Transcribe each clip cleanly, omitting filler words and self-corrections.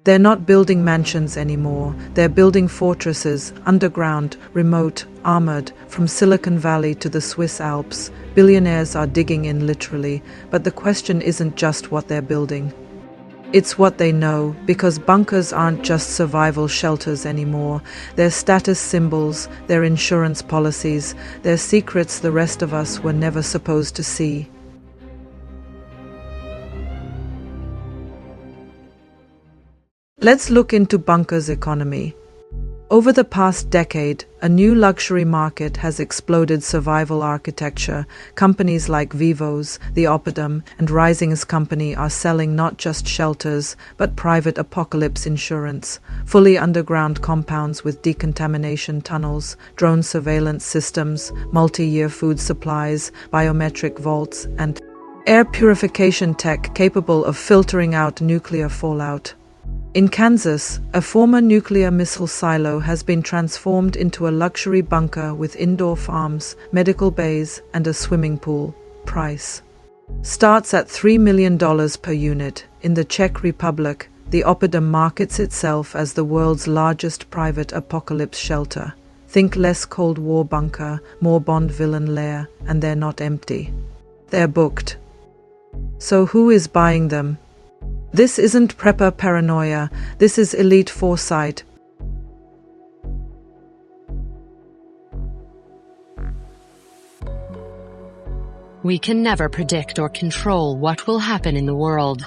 They're not building mansions anymore. They're building fortresses, underground, remote, armored, from Silicon Valley to the Swiss Alps. Billionaires are digging in literally, but the question isn't just what they're building. It's what they know, because bunkers aren't just survival shelters anymore. They're status symbols, they're insurance policies, they're secrets the rest of us were never supposed to see. Let's look into bunkers economy. Over the past decade, a new luxury market has exploded: survival architecture. Companies like Vivos, the Oppidum, and Rising's company are selling not just shelters, but private apocalypse insurance, fully underground compounds with decontamination tunnels, drone surveillance systems, multi-year food supplies, biometric vaults, and air purification tech capable of filtering out nuclear fallout. In Kansas, a former nuclear missile silo has been transformed into a luxury bunker with indoor farms, medical bays, and a swimming pool. Price starts at $3 million per unit. In the Czech Republic, the Oppidum markets itself as the world's largest private apocalypse shelter. Think less Cold War bunker, more Bond villain lair, and they're not empty. They're booked. So who is buying them? This isn't prepper paranoia, this is elite foresight. We can never predict or control what will happen in the world.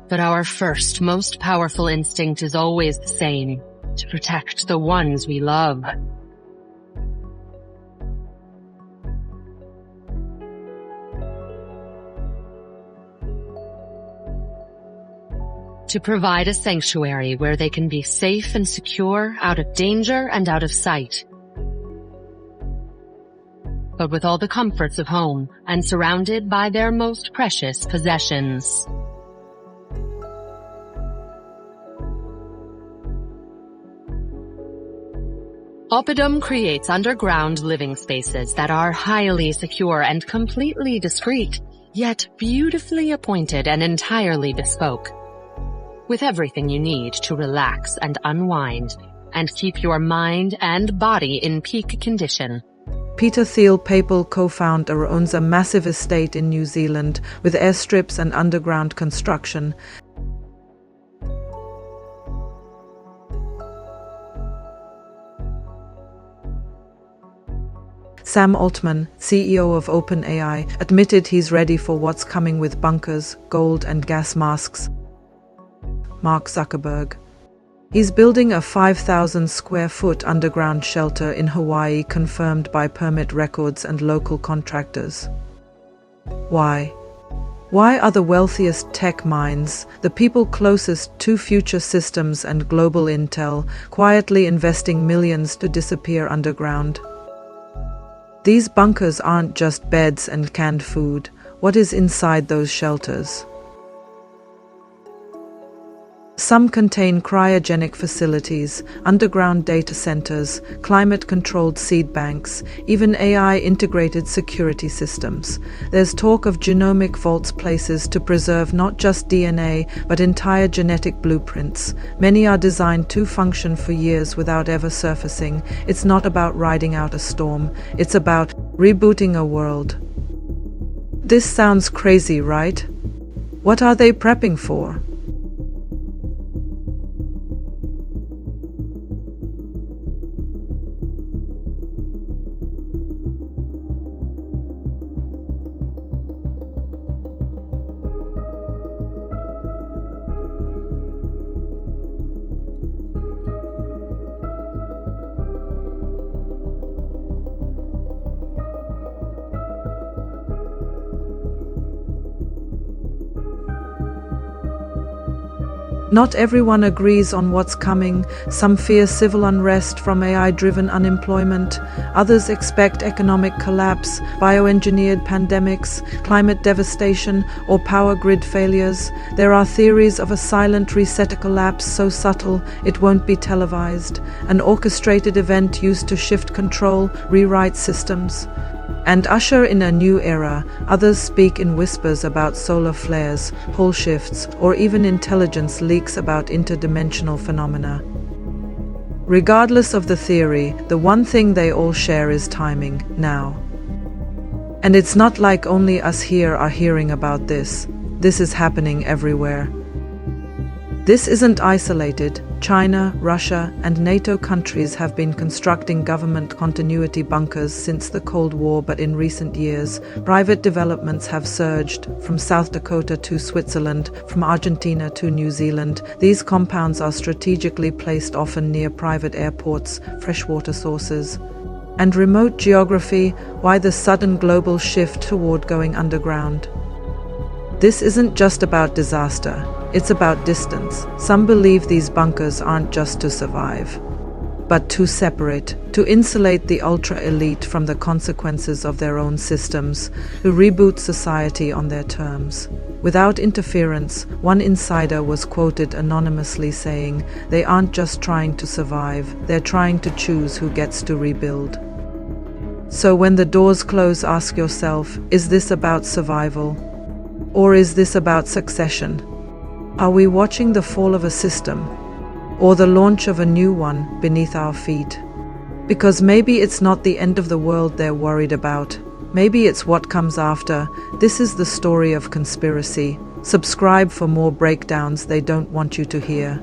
But our first, most powerful instinct is always the same: to protect the ones we love. To provide a sanctuary where they can be safe and secure, out of danger and out of sight. But with all the comforts of home and surrounded by their most precious possessions. Oppidum creates underground living spaces that are highly secure and completely discreet, yet beautifully appointed and entirely bespoke. With everything you need to relax and unwind, and keep your mind and body in peak condition. Peter Thiel, PayPal co-founder, owns a massive estate in New Zealand with airstrips and underground construction. Sam Altman, CEO of OpenAI, admitted he's ready for what's coming with bunkers, gold, and gas masks. Mark Zuckerberg. He's building a 5,000 square foot underground shelter in Hawaii, confirmed by permit records and local contractors. Why? Why are the wealthiest tech minds, the people closest to future systems and global intel, quietly investing millions to disappear underground? These bunkers aren't just beds and canned food. What is inside those shelters? Some contain cryogenic facilities, underground data centers, climate-controlled seed banks, even AI-integrated security systems. There's talk of genomic vaults, places to preserve not just DNA, but entire genetic blueprints. Many are designed to function for years without ever surfacing. It's not about riding out a storm. It's about rebooting a world. This sounds crazy, right? What are they prepping for? Not everyone agrees on what's coming. Some fear civil unrest from AI-driven unemployment. Others expect economic collapse, bioengineered pandemics, climate devastation, or power grid failures. There are theories of a silent reset collapse so subtle it won't be televised, an orchestrated event used to shift control, rewrite systems. and usher in a new era. Others speak in whispers about solar flares, pole shifts, or even intelligence leaks about interdimensional phenomena. Regardless of the theory, the one thing they all share is timing, now. And it's not like only us here are hearing about this. This is happening everywhere. This isn't isolated. China, Russia, and NATO countries have been constructing government continuity bunkers since the Cold War, but in recent years, private developments have surged, from South Dakota to Switzerland, from Argentina to New Zealand. These compounds are strategically placed often near private airports, freshwater sources, and remote geography. Why the sudden global shift toward going underground? This isn't just about disaster, it's about distance. Some believe these bunkers aren't just to survive, but to separate, to insulate the ultra-elite from the consequences of their own systems, to reboot society on their terms. Without interference, one insider was quoted anonymously saying, "They aren't just trying to survive, they're trying to choose who gets to rebuild." So when the doors close, ask yourself, is this about survival? Or is this about succession? Are we watching the fall of a system, or the launch of a new one beneath our feet? Because maybe it's not the end of the world they're worried about. Maybe it's what comes after. This is the story of conspiracy. Subscribe for more breakdowns they don't want you to hear.